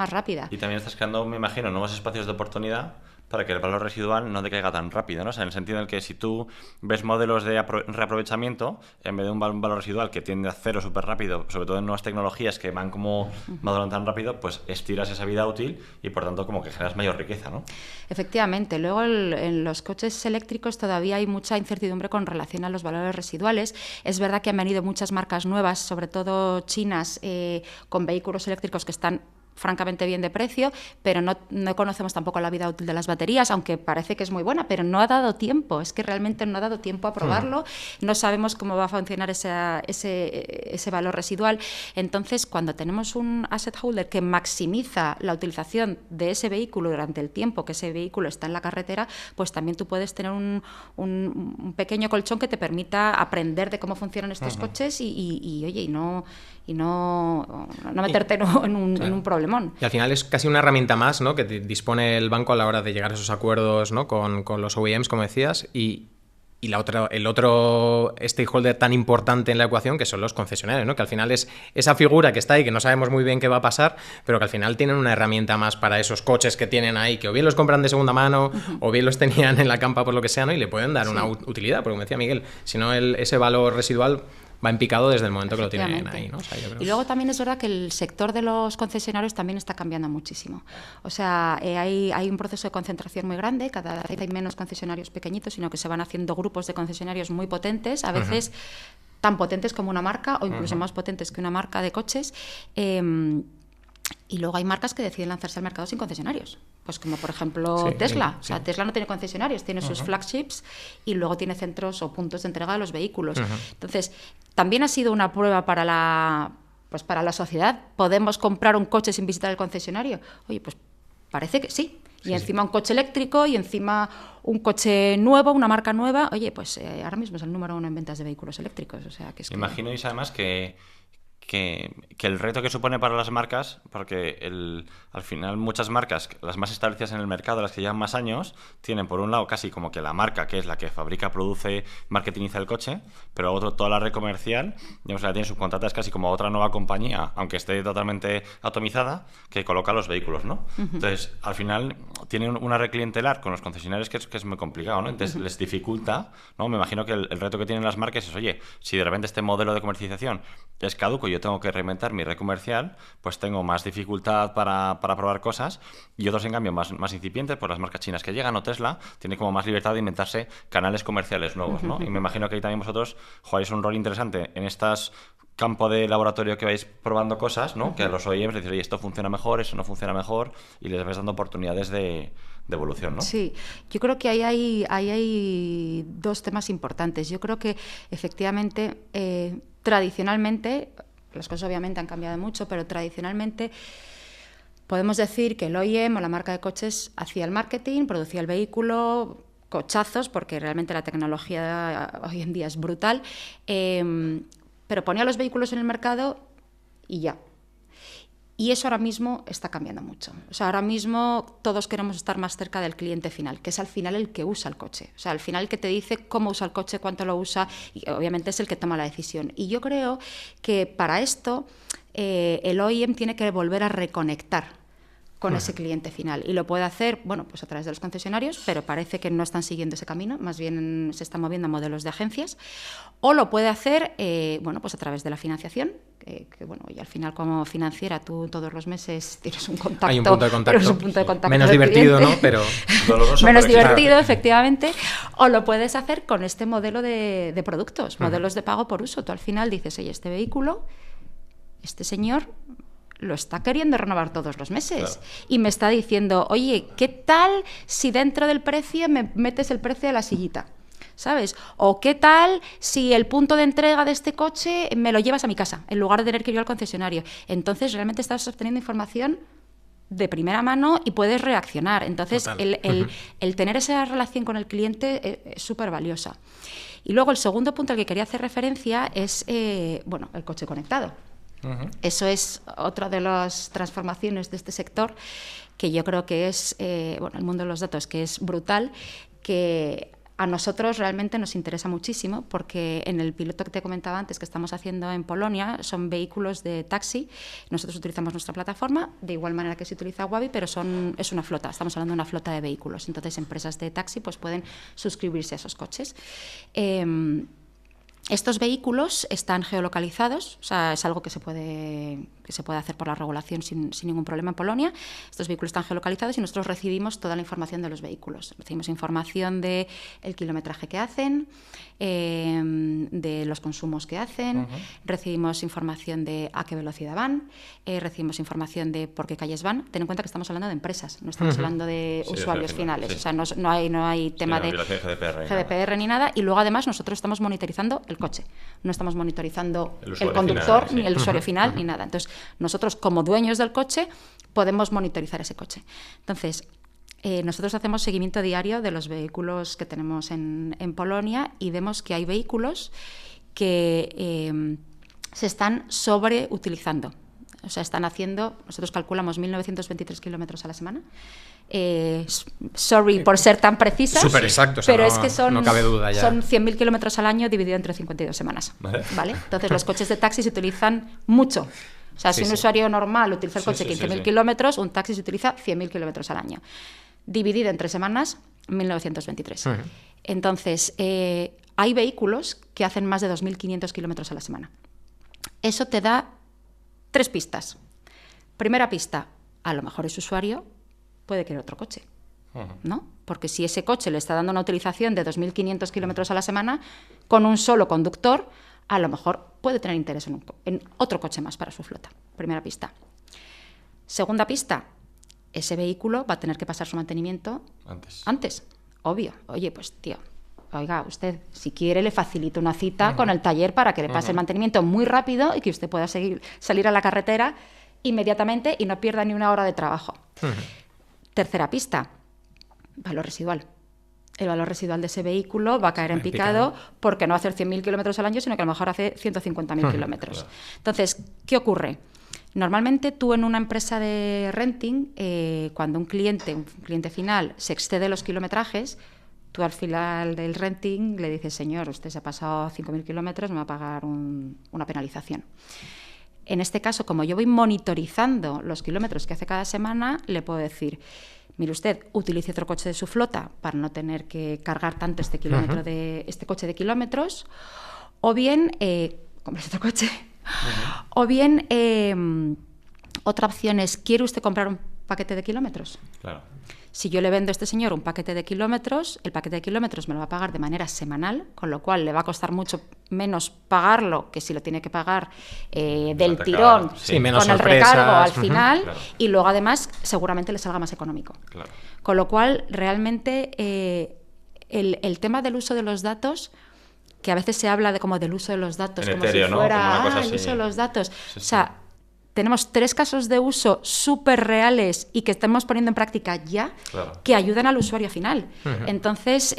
rápida. Y también estás creando, me imagino, nuevos espacios de oportunidad para que el valor residual no decaiga tan rápido, ¿no? O sea, en el sentido en el que si tú ves modelos de reaprovechamiento, en vez de un valor residual que tiende a cero súper rápido, sobre todo en nuevas tecnologías que van como madurando tan rápido, pues estiras esa vida útil y por tanto como que generas mayor riqueza, ¿no? Efectivamente. Luego en los coches eléctricos todavía hay mucha incertidumbre con relación a los valores residuales. Es verdad que han venido muchas marcas nuevas, sobre todo chinas, con vehículos eléctricos que están francamente bien de precio, pero no conocemos tampoco la vida útil de las baterías, aunque parece que es muy buena, pero no ha dado tiempo, es que realmente no ha dado tiempo a probarlo, no sabemos cómo va a funcionar ese valor residual. Entonces, cuando tenemos un asset holder que maximiza la utilización de ese vehículo durante el tiempo que ese vehículo está en la carretera, pues también tú puedes tener un pequeño colchón que te permita aprender de cómo funcionan estos coches y no meterte en un problemón. Y al final es casi una herramienta más, ¿no?, que dispone el banco a la hora de llegar a esos acuerdos, ¿no?, con los OEMs, como decías, y el otro stakeholder tan importante en la ecuación, que son los concesionarios, ¿no?, que al final es esa figura que está ahí, que no sabemos muy bien qué va a pasar, pero que al final tienen una herramienta más para esos coches que tienen ahí, que o bien los compran de segunda mano, o bien los tenían en la campa por lo que sea, ¿no?, y le pueden dar una utilidad, porque como decía Miguel, si no ese valor residual va en picado desde el momento que lo tienen ahí, ¿no? O sea, yo creo. Y luego también es verdad que el sector de los concesionarios también está cambiando muchísimo. O sea, hay un proceso de concentración muy grande, cada vez hay menos concesionarios pequeñitos, sino que se van haciendo grupos de concesionarios muy potentes, a veces tan potentes como una marca o incluso más potentes que una marca de coches. Y luego hay marcas que deciden lanzarse al mercado sin concesionarios. Pues como por ejemplo Tesla. O sea, Tesla no tiene concesionarios, tiene sus flagships y luego tiene centros o puntos de entrega de los vehículos. Entonces, también ha sido una prueba para la sociedad. ¿Podemos comprar un coche sin visitar el concesionario? Oye, pues parece que sí. Y encima un coche eléctrico y encima un coche nuevo, una marca nueva. Oye, pues ahora mismo es el número 1 en ventas de vehículos eléctricos. O sea, que es Imagino, y además que el reto que supone para las marcas, porque al final muchas marcas, las más establecidas en el mercado, las que llevan más años, tienen por un lado casi como que la marca, que es la que fabrica, produce, marketingiza el coche, pero toda la red comercial, digamos, la tiene subcontratada, es casi como otra nueva compañía, aunque esté totalmente atomizada, que coloca los vehículos, ¿no? Entonces, al final, tienen una red clientelar con los concesionarios que es muy complicado, ¿no? Entonces, les dificulta, ¿no? Me imagino que el reto que tienen las marcas es, oye, si de repente este modelo de comercialización es caduco y yo tengo que reinventar mi red comercial, pues tengo más dificultad para probar cosas, y otros en cambio más incipientes, pues las marcas chinas que llegan o Tesla tienen como más libertad de inventarse canales comerciales nuevos, ¿no? Y me imagino que ahí también vosotros jugáis un rol interesante en estas campo de laboratorio que vais probando cosas, ¿no? Que a los OEMs les decís, oye, esto funciona mejor, eso no funciona mejor, y les vais dando oportunidades de evolución, ¿no? Sí, yo creo que ahí hay dos temas importantes. Yo creo que efectivamente, tradicionalmente, las cosas obviamente han cambiado mucho, pero tradicionalmente podemos decir que el OEM o la marca de coches hacía el marketing, producía el vehículo, cochazos, porque realmente la tecnología hoy en día es brutal, pero ponía los vehículos en el mercado y ya. Y eso ahora mismo está cambiando mucho. O sea, ahora mismo todos queremos estar más cerca del cliente final, que es al final el que usa el coche. O sea, al final el que te dice cómo usa el coche, cuánto lo usa, y obviamente es el que toma la decisión. Y yo creo que para esto el OEM tiene que volver a reconectar con ese cliente final. Y lo puede hacer, bueno, pues a través de los concesionarios, pero parece que no están siguiendo ese camino, más bien se están moviendo a modelos de agencias. O lo puede hacer, bueno, pues a través de la financiación, que bueno, y al final como financiera tú todos los meses tienes un contacto. Hay un punto de contacto. Tienes un punto de contacto menos del divertido, cliente. ¿no? Pero doloroso, menos pero divertido, claro. efectivamente. O lo puedes hacer con este modelo de productos, modelos de pago por uso. Tú al final dices, oye, este vehículo, este señor lo está queriendo renovar todos los meses. Claro. Y me está diciendo, oye, ¿qué tal si dentro del precio me metes el precio de la sillita? ¿Sabes? O ¿qué tal si el punto de entrega de este coche me lo llevas a mi casa, en lugar de tener que ir al concesionario? Entonces, realmente estás obteniendo información de primera mano y puedes reaccionar. Entonces, el tener esa relación con el cliente es súper valiosa. Y luego, el segundo punto al que quería hacer referencia es, bueno, el coche conectado. Eso es otra de las transformaciones de este sector que yo creo que es, bueno, el mundo de los datos, que es brutal, que a nosotros realmente nos interesa muchísimo porque en el piloto que te comentaba antes que estamos haciendo en Polonia son vehículos de taxi. Nosotros utilizamos nuestra plataforma de igual manera que se utiliza Wabi, pero es una flota, estamos hablando de una flota de vehículos. Entonces empresas de taxi pues pueden suscribirse a esos coches. Estos vehículos están geolocalizados, o sea, es algo que se puede hacer por la regulación sin ningún problema en Polonia. Estos vehículos están geolocalizados y nosotros recibimos toda la información de los vehículos. Recibimos información del kilometraje que hacen, de los consumos que hacen, recibimos información de a qué velocidad van, recibimos información de por qué calles van. Ten en cuenta que estamos hablando de empresas, no estamos hablando de usuarios finales. O sea, no hay tema de GDPR ni nada. Y luego, además, nosotros estamos monitorizando el coche. No estamos monitorizando el conductor, final, ni el usuario final, ni nada. Entonces, nosotros, como dueños del coche, podemos monitorizar ese coche. Entonces, nosotros hacemos seguimiento diario de los vehículos que tenemos en Polonia y vemos que hay vehículos que se están sobreutilizando. O sea, están haciendo, nosotros calculamos 1.923 kilómetros a la semana. Sorry por ser tan precisas. Súper exacto, o sea, pero no, es que son, no cabe duda ya. Son 100.000 kilómetros al año dividido entre 52 semanas. ¿Vale? Entonces, los coches de taxi se utilizan mucho. O sea, si un usuario normal utiliza el coche 15.000 kilómetros, un taxi se utiliza 100.000 kilómetros al año. Dividido entre semanas, 1.923. Entonces, hay vehículos que hacen más de 2.500 kilómetros a la semana. Eso te da 3 pistas. Primera pista, a lo mejor ese usuario puede querer otro coche, ¿no? Porque si ese coche le está dando una utilización de 2.500 kilómetros a la semana, con un solo conductor, a lo mejor puede tener interés en otro coche más para su flota. Primera pista. Segunda pista, ese vehículo va a tener que pasar su mantenimiento antes. Obvio. Oye, pues tío, oiga, usted, si quiere, le facilito una cita con el taller para que le pase el mantenimiento muy rápido y que usted pueda salir a la carretera inmediatamente y no pierda ni una hora de trabajo. Tercera pista, valor residual. El valor residual de ese vehículo va a caer en picado porque no va a hacer 100.000 kilómetros al año, sino que a lo mejor hace 150.000 kilómetros. Claro. Entonces, ¿qué ocurre? Normalmente tú en una empresa de renting, cuando un cliente final se excede los kilometrajes, tú al final del renting le dices, señor, usted se ha pasado 5.000 kilómetros, me va a pagar una penalización. En este caso, como yo voy monitorizando los kilómetros que hace cada semana, le puedo decir, mire usted, utilice otro coche de su flota para no tener que cargar tanto este coche de kilómetros, o bien, compre otro coche, o bien, otra opción es, ¿quiere usted comprar un paquete de kilómetros? Claro. Si yo le vendo a este señor un paquete de kilómetros, el paquete de kilómetros me lo va a pagar de manera semanal, con lo cual le va a costar mucho menos pagarlo que si lo tiene que pagar del tirón, menos con el sorpresas, recargo al final, claro. y luego además seguramente le salga más económico. Claro. Con lo cual, realmente, el tema del uso de los datos, que a veces se habla del uso de los datos En como etéreo, si ¿no? fuera Como una cosa el así. uso de los datos. Sí, o sea, tenemos 3 casos de uso súper reales y que estamos poniendo en práctica ya, Claro. que ayudan al usuario final. Entonces,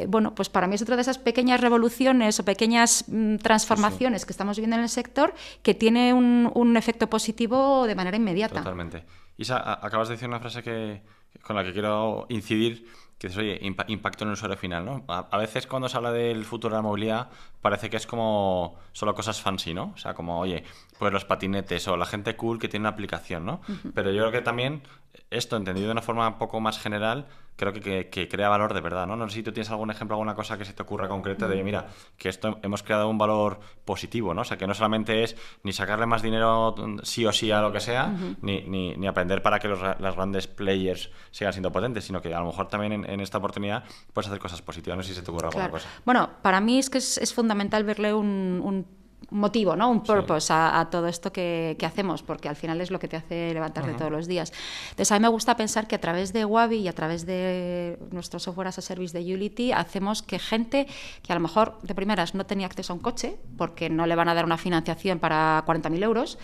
bueno, pues para mí es otra de esas pequeñas revoluciones o pequeñas transformaciones que estamos viviendo en el sector que tiene un efecto positivo de manera inmediata. Totalmente. Isa, acabas de decir una frase con la que quiero incidir, que es, oye, impacto en el usuario final, ¿no? A veces cuando se habla del futuro de la movilidad parece que es como solo cosas fancy, ¿no? O sea, como, oye, pues los patinetes o la gente cool que tiene una aplicación, ¿no? Pero yo creo que también esto, entendido de una forma un poco más general, creo que crea valor de verdad, ¿no? No sé si tú tienes algún ejemplo, alguna cosa que se te ocurra concreta de, mira, que esto hemos creado un valor positivo, ¿no? O sea, que no solamente es ni sacarle más dinero sí o sí a lo que sea, ni aprender para que las grandes players sigan siendo potentes, sino que a lo mejor también en esta oportunidad puedes hacer cosas positivas. No sé si se te ocurre alguna cosa. Bueno, para mí es que es fundamental verle un motivo, ¿no? Un purpose a todo esto que hacemos, porque al final es lo que te hace levantarte todos los días. Entonces, a mí me gusta pensar que a través de Wabi y a través de nuestro software as a service de Unity hacemos que gente que a lo mejor de primeras no tenía acceso a un coche, porque no le van a dar una financiación para 40.000 euros,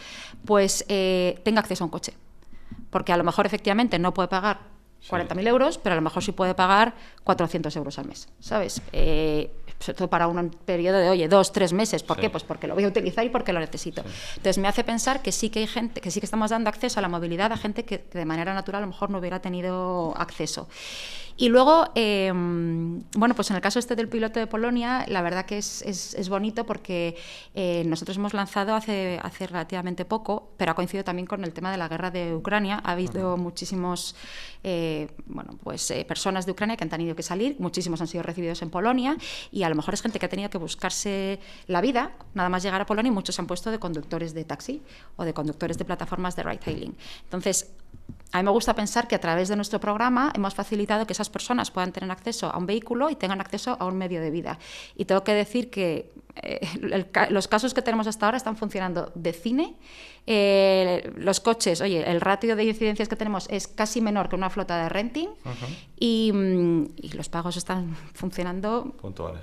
pues tenga acceso a un coche. Porque a lo mejor efectivamente no puede pagar 40.000 euros, pero a lo mejor sí puede pagar 400 euros al mes, ¿sabes? Sobre todo para un periodo de, oye, 2-3 meses. ¿Por qué? Pues porque lo voy a utilizar y porque lo necesito. Entonces me hace pensar que sí que hay gente, que sí que estamos dando acceso a la movilidad a gente que de manera natural a lo mejor no hubiera tenido acceso. Y luego, bueno, pues en el caso del piloto de Polonia, la verdad que es bonito porque nosotros hemos lanzado hace relativamente poco, pero ha coincidido también con el tema de la guerra de Ucrania. Ha habido muchísimos, bueno, pues personas de Ucrania que han tenido que salir, muchísimos han sido recibidos en Polonia y a lo mejor es gente que ha tenido que buscarse la vida, nada más llegar a Polonia, y muchos se han puesto de conductores de taxi o de conductores de plataformas de ride-hailing. Entonces, a mí me gusta pensar que a través de nuestro programa hemos facilitado que esas personas puedan tener acceso a un vehículo y tengan acceso a un medio de vida. Y tengo que decir que los casos que tenemos hasta ahora están funcionando de cine. Los coches, oye, el ratio de incidencias que tenemos es casi menor que una flota de renting y los pagos están funcionando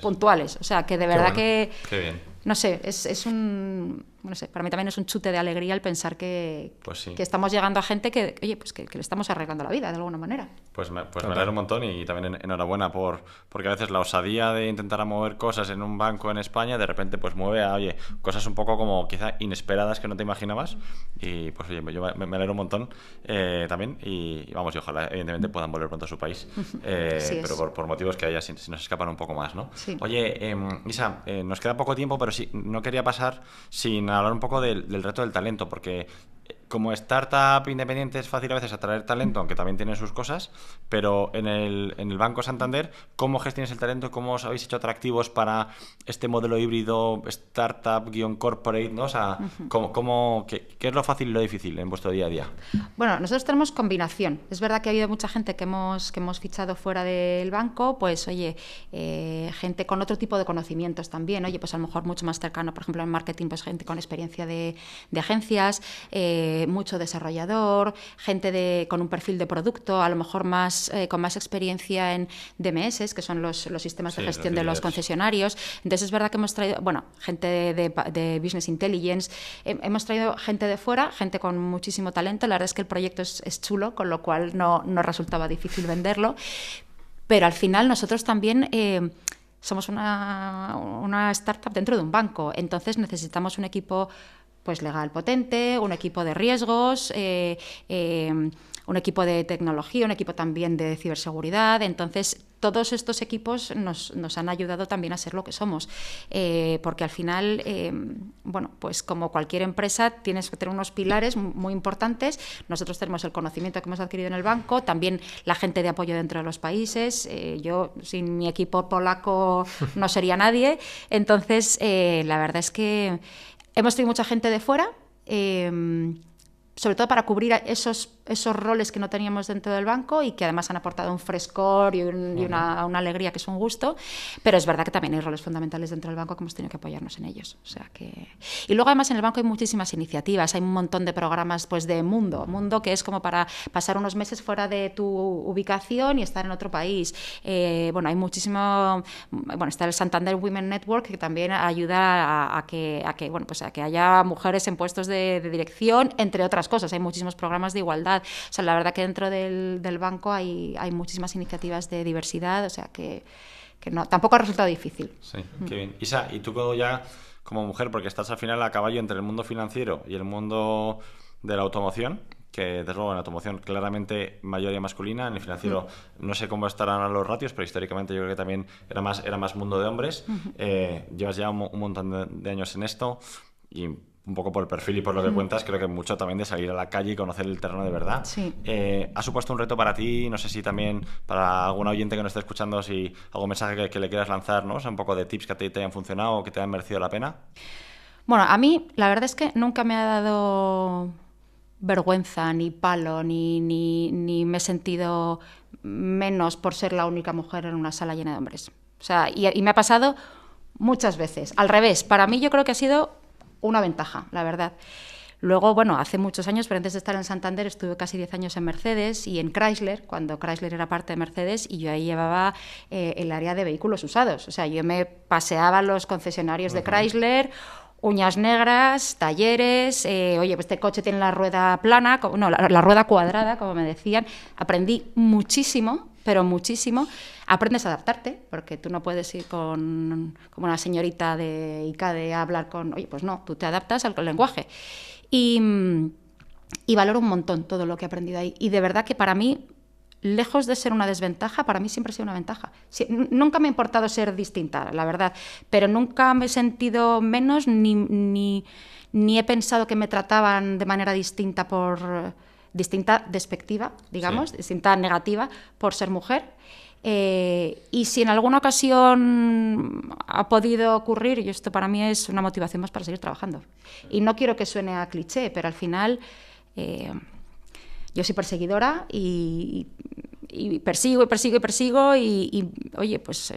puntuales. O sea, que de verdad Qué bien. No sé, es un... No sé, para mí también es un chute de alegría el pensar que estamos llegando a gente que, oye, pues que le estamos arreglando la vida de alguna manera. Pues me alegro un montón y también enhorabuena porque a veces la osadía de intentar mover cosas en un banco en España de repente pues mueve a, oye, cosas un poco como quizá inesperadas que no te imaginabas y pues oye, yo me alegro un montón también y vamos, y ojalá evidentemente puedan volver pronto a su país, pero por motivos que haya, si nos escapan un poco más, ¿no? Sí. Oye, Isa, nos queda poco tiempo, pero sí, no quería pasar sin hablar un poco del reto del talento, porque como startup independiente es fácil a veces atraer talento, aunque también tiene sus cosas, pero en el Banco Santander, ¿cómo gestionas el talento? ¿Cómo os habéis hecho atractivos para este modelo híbrido startup-corporate, ¿no? O sea, ¿qué es lo fácil y lo difícil en vuestro día a día? Bueno, nosotros tenemos combinación. Es verdad que ha habido mucha gente que hemos fichado fuera del banco, pues oye, gente con otro tipo de conocimientos también, oye, pues a lo mejor mucho más cercano, por ejemplo en marketing, pues gente con experiencia de agencias, mucho desarrollador, gente con un perfil de producto, a lo mejor con más experiencia en DMS, que son los sistemas de gestión de los concesionarios. Entonces es verdad que hemos traído, bueno, gente de Business Intelligence, hemos traído gente de fuera, gente con muchísimo talento. La verdad es que el proyecto es chulo, con lo cual no resultaba difícil venderlo, pero al final nosotros también somos una startup dentro de un banco, entonces necesitamos un equipo pues legal potente, un equipo de riesgos, un equipo de tecnología, un equipo también de ciberseguridad. Entonces, todos estos equipos nos han ayudado también a ser lo que somos, porque al final, bueno, pues como cualquier empresa tienes que tener unos pilares muy importantes. Nosotros tenemos el conocimiento que hemos adquirido en el banco, también la gente de apoyo dentro de los países. Yo sin mi equipo polaco no sería nadie. Entonces, la verdad es que hemos tenido mucha gente de fuera, sobre todo para cubrir esos roles que no teníamos dentro del banco y que además han aportado un frescor y una alegría que es un gusto, pero es verdad que también hay roles fundamentales dentro del banco que hemos tenido que apoyarnos en ellos. O sea que... Y luego además en el banco hay muchísimas iniciativas, hay un montón de programas pues de Mundo, que es como para pasar unos meses fuera de tu ubicación y estar en otro país. Bueno, hay muchísimo... Bueno, está el Santander Women Network que también ayuda a que haya mujeres en puestos de dirección, entre otras cosas. Hay muchísimos programas de igualdad. O sea, la verdad que dentro del banco hay muchísimas iniciativas de diversidad, o sea que que no, tampoco ha resultado difícil. Sí, qué bien. Isa, ¿y tú ya como mujer, porque estás al final a caballo entre el mundo financiero y el mundo de la automoción, que desde luego en la automoción claramente mayoría masculina, en el financiero no sé cómo estarán los ratios, pero históricamente yo creo que también era más mundo de hombres. Llevas ya un montón de años en esto y un poco por el perfil y por lo que cuentas, creo que mucho también de salir a la calle y conocer el terreno de verdad. Sí. ¿Ha supuesto un reto para ti? No sé si también para algún oyente que nos esté escuchando, si algún mensaje que le quieras lanzar, ¿no? O sea, un poco de tips que te hayan funcionado o que te hayan merecido la pena. Bueno, a mí la verdad es que nunca me ha dado vergüenza, ni palo, ni me he sentido menos por ser la única mujer en una sala llena de hombres. O sea, y me ha pasado muchas veces. Al revés, para mí yo creo que ha sido una ventaja, la verdad. Luego, bueno, hace muchos años, pero antes de estar en Santander, estuve casi 10 años en Mercedes y en Chrysler, cuando Chrysler era parte de Mercedes, y yo ahí llevaba el área de vehículos usados. O sea, yo me paseaba a los concesionarios de Chrysler, uñas negras, talleres, oye, pues este coche tiene la rueda plana, no, la rueda cuadrada, como me decían. Aprendí muchísimo, pero muchísimo. Aprendes a adaptarte, porque tú no puedes ir como una señorita de ICADE a hablar con... Oye, pues no, tú te adaptas al lenguaje. Y valoro un montón todo lo que he aprendido ahí. Y de verdad que para mí, lejos de ser una desventaja, para mí siempre ha sido una ventaja. Nunca me ha importado ser distinta, la verdad, pero nunca me he sentido menos ni he pensado que me trataban de manera distinta distinta despectiva, digamos, distinta negativa por ser mujer. Y si en alguna ocasión ha podido ocurrir, y esto para mí es una motivación más para seguir trabajando. Y no quiero que suene a cliché, pero al final yo soy perseguidora y persigo y oye, pues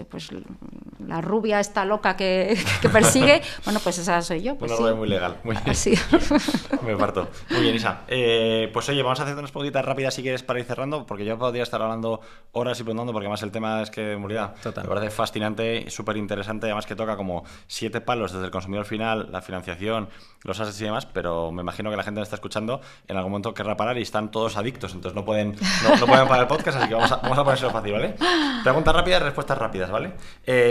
la rubia esta loca que persigue, bueno, pues esa soy yo. Pues una rubia muy legal, muy bien. Sí. Me parto. Muy bien, Isa. Pues oye, vamos a hacer unas preguntitas rápidas si quieres para ir cerrando, porque yo podría estar hablando horas y preguntando, porque además el tema es que, Murida, me parece fascinante, súper interesante, además que toca como 7 palos desde el consumidor final, la financiación, los assets y demás, pero me imagino que la gente que está escuchando en algún momento querrá parar y están todos adictos, entonces no pueden parar el podcast, así que vamos a ponérselo fácil, ¿vale? Preguntas rápidas, respuestas rápidas, ¿vale?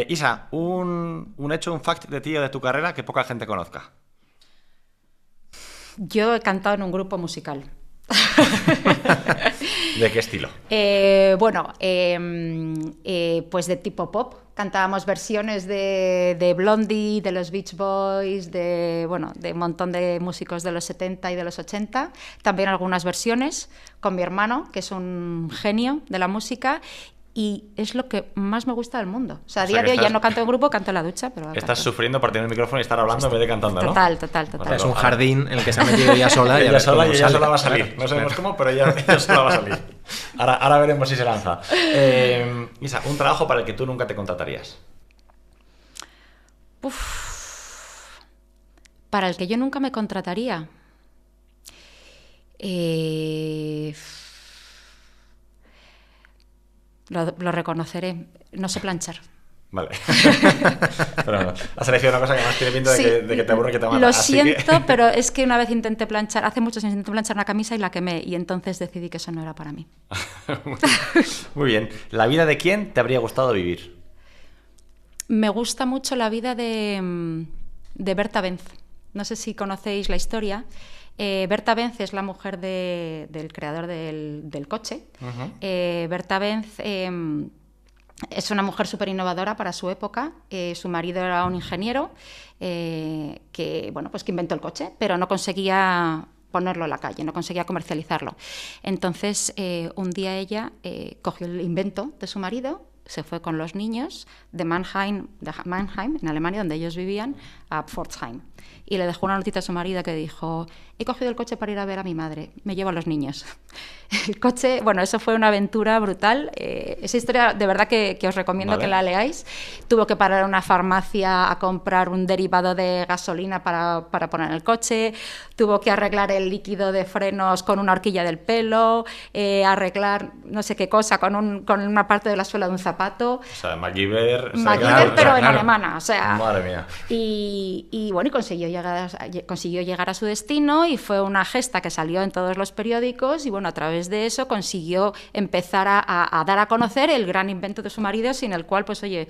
Isa, un hecho, un fact de ti o de tu carrera que poca gente conozca. Yo he cantado en un grupo musical. ¿De qué estilo? Pues de tipo pop. Cantábamos versiones de Blondie, de los Beach Boys, de un montón de músicos de los 70 y de los 80. También algunas versiones con mi hermano, que es un genio de la música. Y es lo que más me gusta del mundo. O sea, a día de hoy ya no canto en grupo, canto en la ducha. Pero estás sufriendo por tener el micrófono y estar hablando en vez de cantando, ¿no? Total. Bueno, es un jardín en el que se ha metido ella sola. Ella sola va a salir. No sabemos cómo, pero ella sola va a salir. Ahora veremos si se lanza. Isa, un trabajo para el que tú nunca te contratarías. Para el que yo nunca me contrataría. Lo reconoceré. No sé planchar. Vale. Pero no, has elegido una cosa que además tiene pinta de que te aburre, que te mata. Lo siento, pero es que una vez intenté planchar, hace muchos años intenté planchar una camisa y la quemé, y entonces decidí que eso no era para mí. Muy bien. ¿La vida de quién te habría gustado vivir? Me gusta mucho la vida de Berta Benz. No sé si conocéis la historia. Berta Benz es la mujer del creador del coche. Berta Benz es una mujer súper innovadora para su época. Su marido era un ingeniero que inventó el coche, pero no conseguía ponerlo a la calle, no conseguía comercializarlo. Entonces, un día ella cogió el invento de su marido, se fue con los niños de Mannheim, en Alemania, donde ellos vivían, a Pforzheim. Y le dejó una notita a su marido que dijo: he cogido el coche para ir a ver a mi madre, me llevo a los niños. El coche, eso fue una aventura brutal. Esa historia de verdad que os recomiendo que la leáis. Tuvo que parar a una farmacia a comprar un derivado de gasolina para poner en el coche, tuvo que arreglar el líquido de frenos con una horquilla del pelo, arreglar no sé qué cosa con una parte de la suela de un zapato. O sea, MacGyver, pero en alemana, o sea. Madre mía. y bueno, y consiguió llegar a su destino, y fue una gesta que salió en todos los periódicos, y bueno, a través de eso consiguió empezar a dar a conocer el gran invento de su marido, sin el cual, pues oye,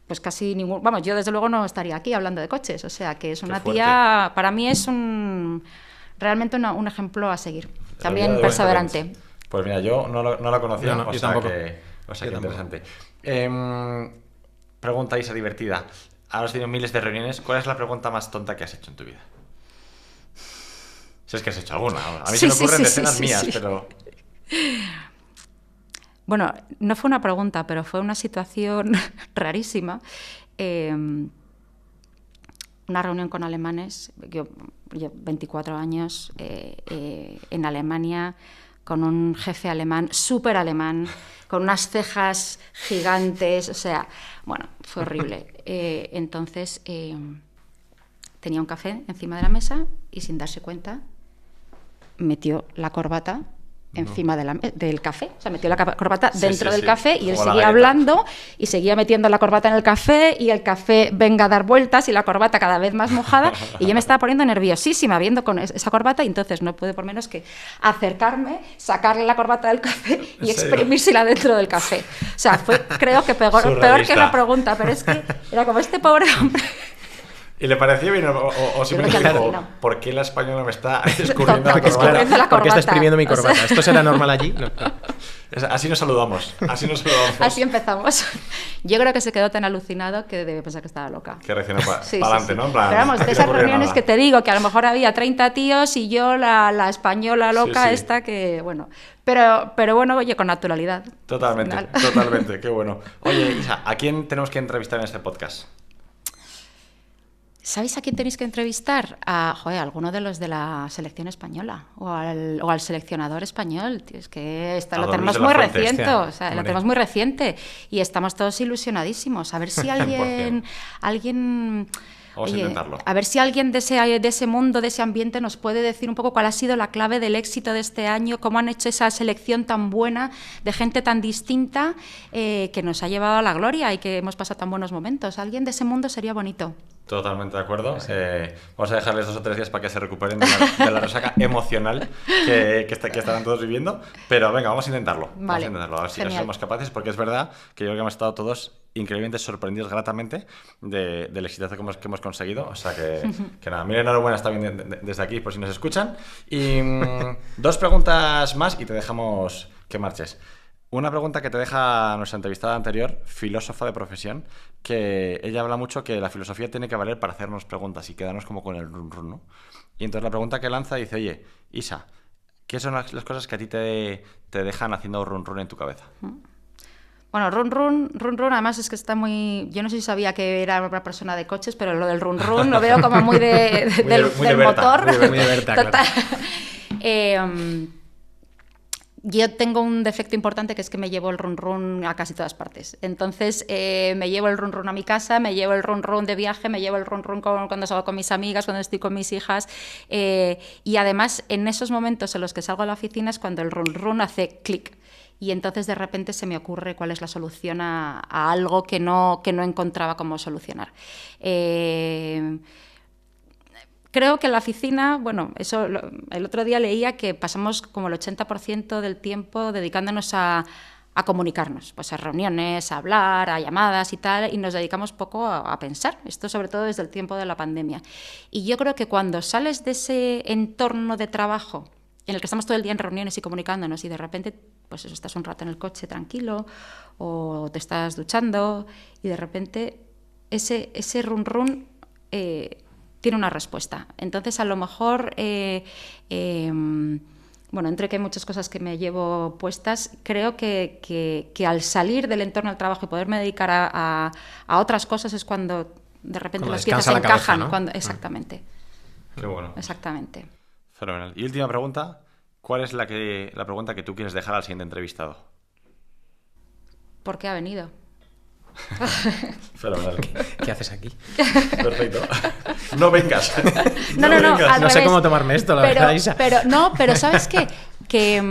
pues casi ningún... Vamos, yo desde luego no estaría aquí hablando de coches, o sea, que es una tía... Para mí es realmente un ejemplo a seguir. También perseverante. Pues mira, yo no la conocía, yo tampoco. O sea, que interesante. Pregunta, Isa, divertida. Ahora has tenido miles de reuniones. ¿Cuál es la pregunta más tonta que has hecho en tu vida? Si es que has hecho alguna. A mí se me ocurren decenas mías, pero... Bueno, no fue una pregunta, pero fue una situación rarísima. Una reunión con alemanes. Yo 24 años en Alemania, con un jefe alemán, súper alemán, con unas cejas gigantes, o sea, bueno, fue horrible. Entonces, tenía un café encima de la mesa y, sin darse cuenta, metió la corbata encima del café, o sea, metió la corbata dentro del café, y él seguía hablando y seguía metiendo la corbata en el café, y el café venga a dar vueltas y la corbata cada vez más mojada, y yo me estaba poniendo nerviosísima viendo con esa corbata, y entonces no pude por menos que acercarme, sacarle la corbata del café y exprimírsela dentro del café. O sea, fue, creo que peor que la pregunta, pero es que era como este pobre hombre. ¿Y le pareció bien o simplemente dijo, ¿por qué la española me está escurriendo la corbata? ¿Por qué está exprimiendo mi corbata? O sea... ¿Esto será normal allí? No. Así nos saludamos. Así empezamos. Yo creo que se quedó tan alucinado que debe pensar que estaba loca. Que reaccionó para adelante, ¿no? Pero vamos, de esas reuniones que te digo, que a lo mejor había 30 tíos y yo la española loca esta que, bueno... Pero bueno, oye, con naturalidad. Totalmente, qué bueno. Oye, Isa, ¿a quién tenemos que entrevistar en este podcast? ¿Sabéis a quién tenéis que entrevistar? A alguno de los de la selección española o al seleccionador español. Tío, es que lo tenemos muy reciente, o sea, lo tenemos muy reciente y estamos todos ilusionadísimos. A ver si alguien Vamos a intentarlo. A ver si alguien de ese mundo, de ese ambiente, nos puede decir un poco cuál ha sido la clave del éxito de este año, cómo han hecho esa selección tan buena, de gente tan distinta, que nos ha llevado a la gloria y que hemos pasado tan buenos momentos. Alguien de ese mundo sería bonito. Totalmente de acuerdo. Sí. Vamos a dejarles 2 o 3 días para que se recuperen de la resaca emocional que estarán todos viviendo. Pero venga, vamos a intentarlo. Vale. Vamos a intentarlo, a ver si somos capaces, porque es verdad que yo creo que hemos estado todos increíblemente sorprendidos gratamente del exitazo que hemos conseguido. O sea que nada, mira, enhorabuena está bien desde aquí por si nos escuchan. Y 2 preguntas más y te dejamos que marches. Una pregunta que te deja nuestra entrevistada anterior, filósofa de profesión, que ella habla mucho que la filosofía tiene que valer para hacernos preguntas y quedarnos como con el run run, ¿no? Y entonces la pregunta que lanza dice, oye, Isa, ¿qué son las cosas que a ti te dejan haciendo run run en tu cabeza? Bueno, run run, además es que está muy... Yo no sé si sabía que era una persona de coches, pero lo del run run lo veo como muy del motor. Muy de Berta, total. Claro. Yo tengo un defecto importante, que es que me llevo el run run a casi todas partes. Entonces, me llevo el run run a mi casa, me llevo el run run de viaje, me llevo el run run cuando salgo con mis amigas, cuando estoy con mis hijas. Y además, en esos momentos en los que salgo a la oficina es cuando el run run hace clic. Y entonces de repente se me ocurre cuál es la solución a algo que no encontraba cómo solucionar. Creo que en la oficina, bueno, el otro día leía que pasamos como el 80% del tiempo dedicándonos a comunicarnos, pues a reuniones, a hablar, a llamadas y tal, y nos dedicamos poco a pensar. Esto sobre todo desde el tiempo de la pandemia. Y yo creo que cuando sales de ese entorno de trabajo en el que estamos todo el día en reuniones y comunicándonos, y de repente pues eso, estás un rato en el coche tranquilo o te estás duchando y de repente ese run run tiene una respuesta. Entonces, a lo mejor, bueno, entre que hay muchas cosas que me llevo puestas, creo que al salir del entorno del trabajo y poderme dedicar a otras cosas es cuando de repente las piezas se encajan. Cabeza, ¿no? Exactamente. Qué bueno. Exactamente. Fenomenal. Y última pregunta, ¿cuál es la pregunta que tú quieres dejar al siguiente entrevistado? ¿Por qué ha venido? Fenomenal. ¿Qué haces aquí? Perfecto. No vengas. No, vengas. No sé cómo tomarme esto, la verdad, Isa. Pero ¿sabes qué? Que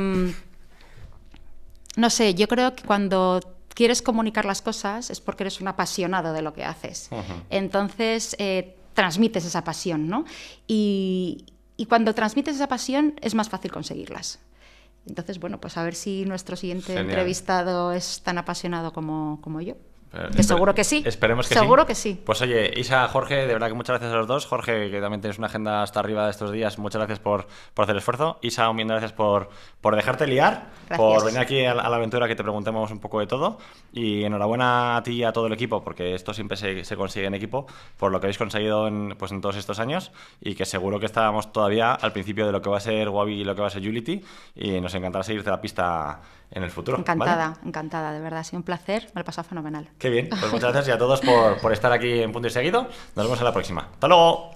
no sé, yo creo que cuando quieres comunicar las cosas es porque eres un apasionado de lo que haces. Uh-huh. Entonces, transmites esa pasión, ¿no? Y cuando transmites esa pasión es más fácil conseguirlas. Entonces, bueno, pues a ver si nuestro siguiente entrevistado es tan apasionado como yo. Que seguro que sí. Esperemos que seguro que sí. Pues oye, Isa, Jorge, de verdad que muchas gracias a los dos. Jorge, que también tienes una agenda hasta arriba de estos días, muchas gracias por hacer el esfuerzo. Isa, un millón de gracias por dejarte liar, gracias. Por venir aquí a la aventura, que te preguntemos un poco de todo. Y enhorabuena a ti y a todo el equipo, porque esto siempre se consigue en equipo, por lo que habéis conseguido en todos estos años, y que seguro que estábamos todavía al principio de lo que va a ser Wabi y lo que va a ser Unity, y nos encantará seguirte la pista en el futuro. Encantada, ¿vale? encantada, de verdad, ha sido un placer, me lo he pasado fenomenal. Qué bien, pues muchas gracias y a todos por estar aquí en Punto y Seguido. Nos vemos en la próxima. ¡Hasta luego!